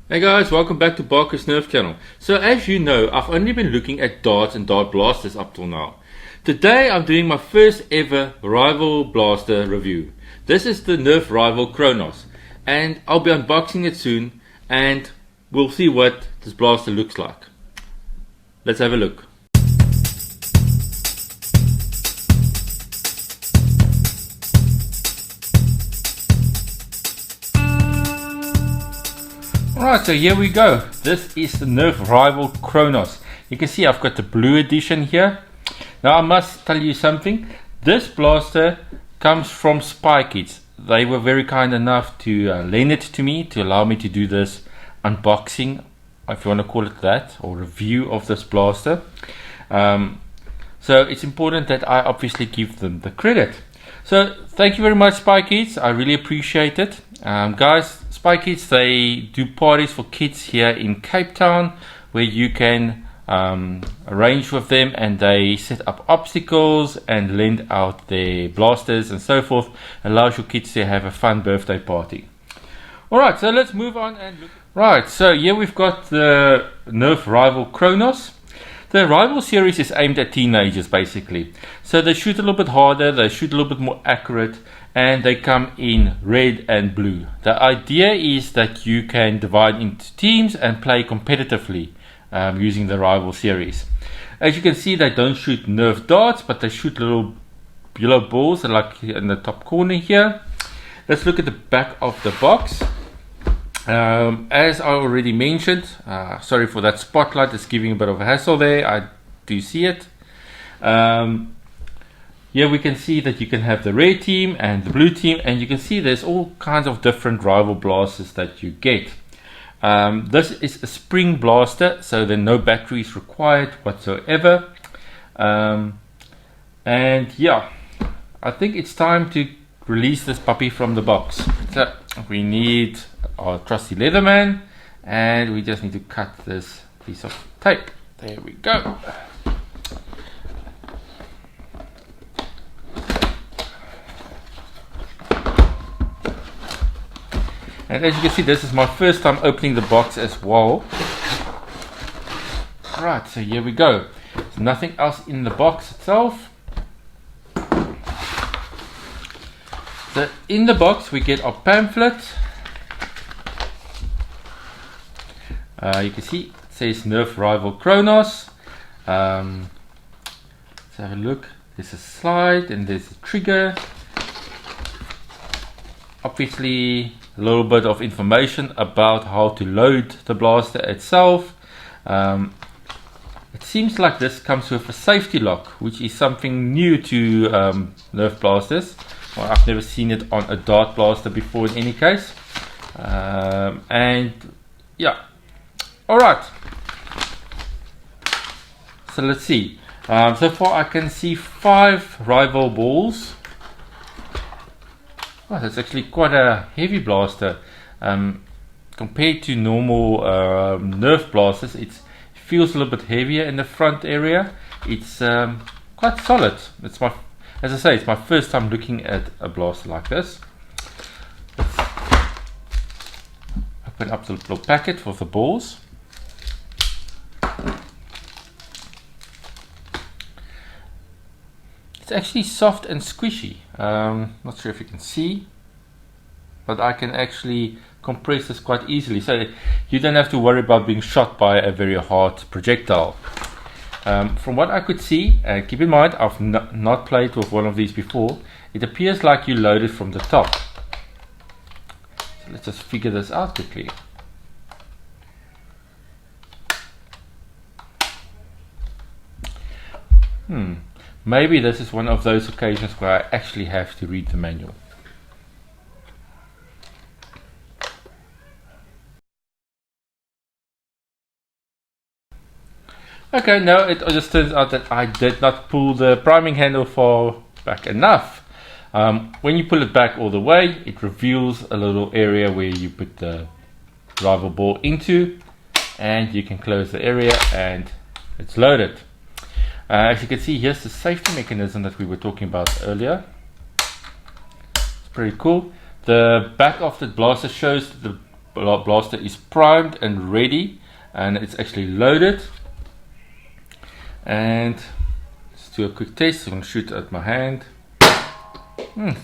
Hey guys, welcome back to Barker's Nerf channel. So as you know, I've only been looking at darts and dart blasters up till now. Today I'm doing my first ever rival blaster review. This is the Nerf rival Kronos, and I'll be unboxing it soon and we'll see what this blaster looks like. Let's have a look. Alright, so here we go. This is the Nerf rival Kronos. You can see I've got the blue edition here. Now I must tell you something. This blaster comes from Spy Kids. They were very kind enough to lend it to me to allow me to do this unboxing, if you want to call it that, or review of this blaster. So it's important that I obviously give them the credit. So thank you very much, Spy Kids. I really appreciate it. Guys, Spy Kids, they do parties for kids here in Cape Town where you can arrange with them, and they set up obstacles and lend out their blasters and so forth. Allows your kids to have a fun birthday party. Alright, so let's move on and look. Right, so here we've got the Nerf rival Kronos. The rival series is aimed at teenagers basically. So they shoot a little bit harder, they shoot a little bit more accurate, and they come in red and blue. The idea is that you can divide into teams and play competitively using the rival series. As you can see, they don't shoot Nerf darts, but they shoot little yellow balls like in the top corner here. Let's look at the back of the box. As I already mentioned, sorry for that spotlight, it's giving a bit of a hassle there, I do see it. Here we can see that you can have the red team and the blue team, and you can see there's all kinds of different rival blasters that you get. This is a spring blaster, so there are no batteries required whatsoever. And yeah, I think it's time to release this puppy from the box. So we need our trusty Leatherman, and we just need to cut this piece of tape. There we go. And as you can see, this is my first time opening the box as well. Right, so here we go. There's nothing else in the box itself. So in the box we get our pamphlet. You can see it says Nerf rival Kronos. Let's have a look. There's a slide and there's a trigger. Obviously a little bit of information about how to load the blaster itself. It seems like this comes with a safety lock, which is something new to Nerf blasters. Well, I've never seen it on a dart blaster before in any case. And yeah, alright, so let's see. So far I can see 5 rival balls. Oh, that's actually quite a heavy blaster. Compared to normal Nerf blasters, it feels a little bit heavier in the front area. It's quite solid. It's as I say, it's my first time looking at a blaster like this. Let's open up the little packet with the balls. It's actually soft and squishy. Not sure if you can see, but I can actually compress this quite easily, so you don't have to worry about being shot by a very hard projectile. From what I could see, keep in mind I've not played with one of these before, it appears like you load it from the top. So let's just figure this out quickly. Maybe this is one of those occasions where I actually have to read the manual. Okay, no, it just turns out that I did not pull the priming handle far back enough. When you pull it back all the way, it reveals a little area where you put the rival ball into, and you can close the area and it's loaded. As you can see, here's the safety mechanism that we were talking about earlier. It's pretty cool. The back of the blaster shows the blaster is primed and ready, and it's actually loaded. And let's do a quick test. I'm going to shoot at my hand.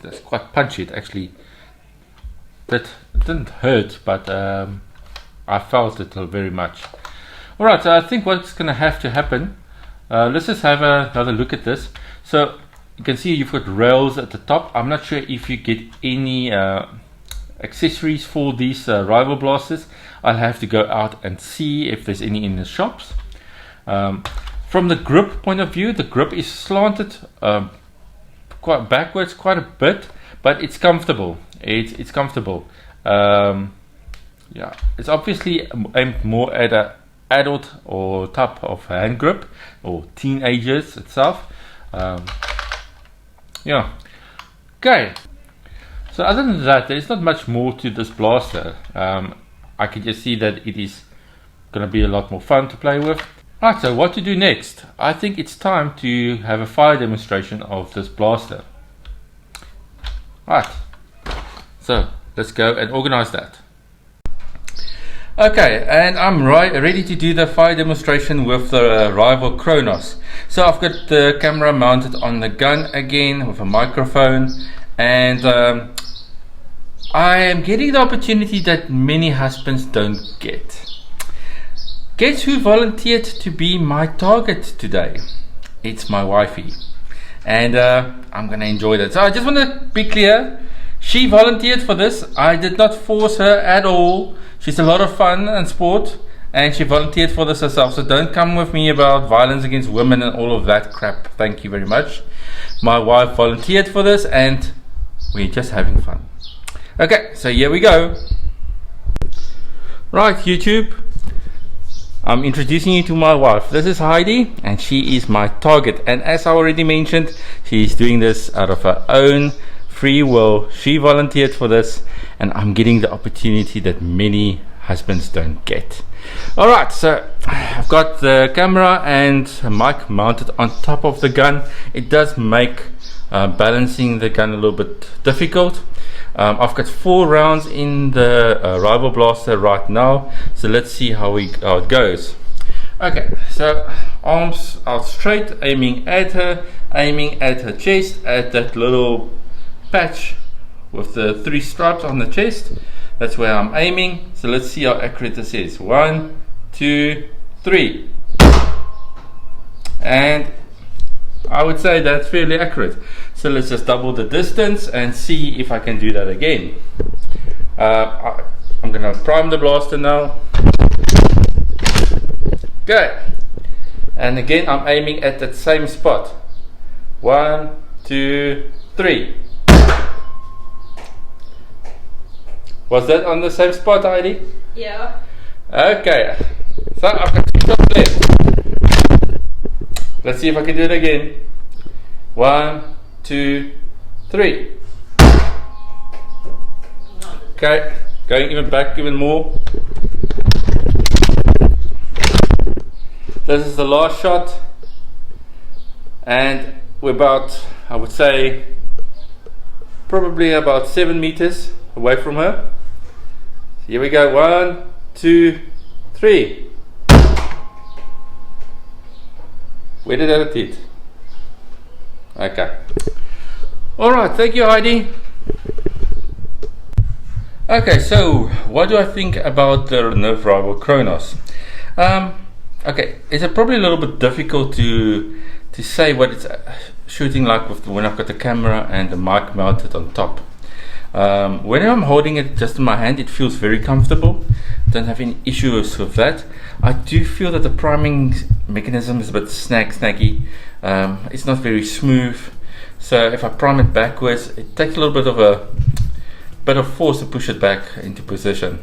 That's quite punchy. It actually didn't hurt, but I felt it very much. Alright, so I think what's going to have to happen, let's just have another look at this. So you can see you've got rails at the top. I'm not sure if you get any accessories for these rival blasters. I'll have to go out and see if there's any in the shops. From the grip point of view, the grip is slanted quite backwards quite a bit, but it's comfortable. It's comfortable. Yeah, it's obviously aimed more at a adult or type of hand grip, or teenagers itself. Yeah. Okay. So other than that, there is not much more to this blaster. I can just see that it is going to be a lot more fun to play with. Right, so what to do next? I think it's time to have a fire demonstration of this blaster. Right. So let's go and organize that. Okay, and I'm ready to do the fire demonstration with the rival Kronos. So I've got the camera mounted on the gun again with a microphone, and I am getting the opportunity that many husbands don't get. Guess who volunteered to be my target today? It's my wifey, and I'm gonna enjoy that. So I just want to be clear, she volunteered for this. I did not force her at all. She's a lot of fun and sport, and she volunteered for this herself. So don't come with me about violence against women and all of that crap. Thank you very much. My wife volunteered for this, and we're just having fun. Okay, so here we go. Right, YouTube, I'm introducing you to my wife. This is Heidi, and she is my target. And as I already mentioned, she's doing this out of her own free will. She volunteered for this, and I'm getting the opportunity that many husbands don't get. Alright, so I've got the camera and a mic mounted on top of the gun. It does make balancing the gun a little bit difficult. I've got 4 rounds in the rival blaster right now, so let's see how it goes. Okay, so arms out straight, aiming at her chest, at that little patch with the 3 stripes on the chest. That's where I'm aiming. So let's see how accurate this is. 1, 2, 3, and I would say that's fairly accurate. So let's just double the distance and see if I can do that again. I'm gonna prime the blaster now. Okay, and again I'm aiming at that same spot. 1, 2, 3. Was that on the same spot, Heidi? Yeah. Okay, so I've got 2 shots left. Let's see if I can do it again. 1, 2, 3. Okay, going even back even more. This is the last shot, and we're about, I would say, probably about 7 meters away from her. Here we go. 1, 2, 3. Where did that hit? Okay. Alright, thank you, Heidi. Okay, so what do I think about the Nerf rival Kronos? Okay, it's probably a little bit difficult to say what it's shooting like when I've got the camera and the mic mounted on top. When I'm holding it just in my hand, it feels very comfortable. Don't have any issues with that. I do feel that the priming mechanism is a bit snaggy. It's not very smooth. So if I prime it backwards, it takes a little bit of force to push it back into position.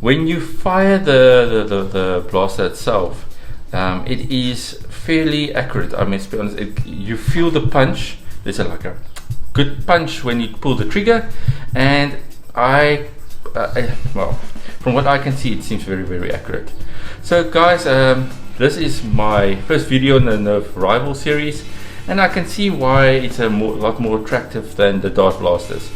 When you fire the blaster itself, it is fairly accurate. I mean, to be honest, you feel the punch. There's like a good punch when you pull the trigger, and well, from what I can see, it seems very, very accurate. So guys, this is my first video in the Nerf rival series, and I can see why it's a lot more attractive than the dart blasters.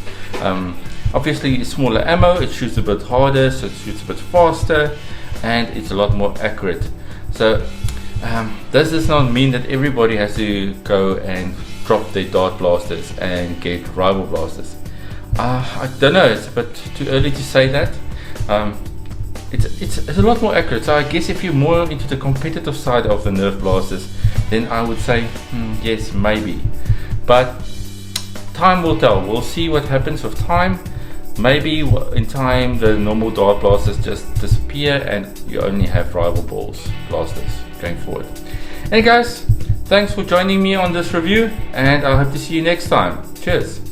Obviously it's smaller ammo, it shoots a bit harder, so it shoots a bit faster, and it's a lot more accurate. So this does not mean that everybody has to go and drop their dart blasters and get rival blasters. I don't know, it's a bit too early to say that. It's a lot more accurate, so I guess if you're more into the competitive side of the Nerf blasters, then I would say yes, maybe. But time will tell. We'll see what happens with time. Maybe in time the normal dart blasters just disappear and you only have rival blasters going forward. Hey guys, thanks for joining me on this review, and I hope to see you next time. Cheers.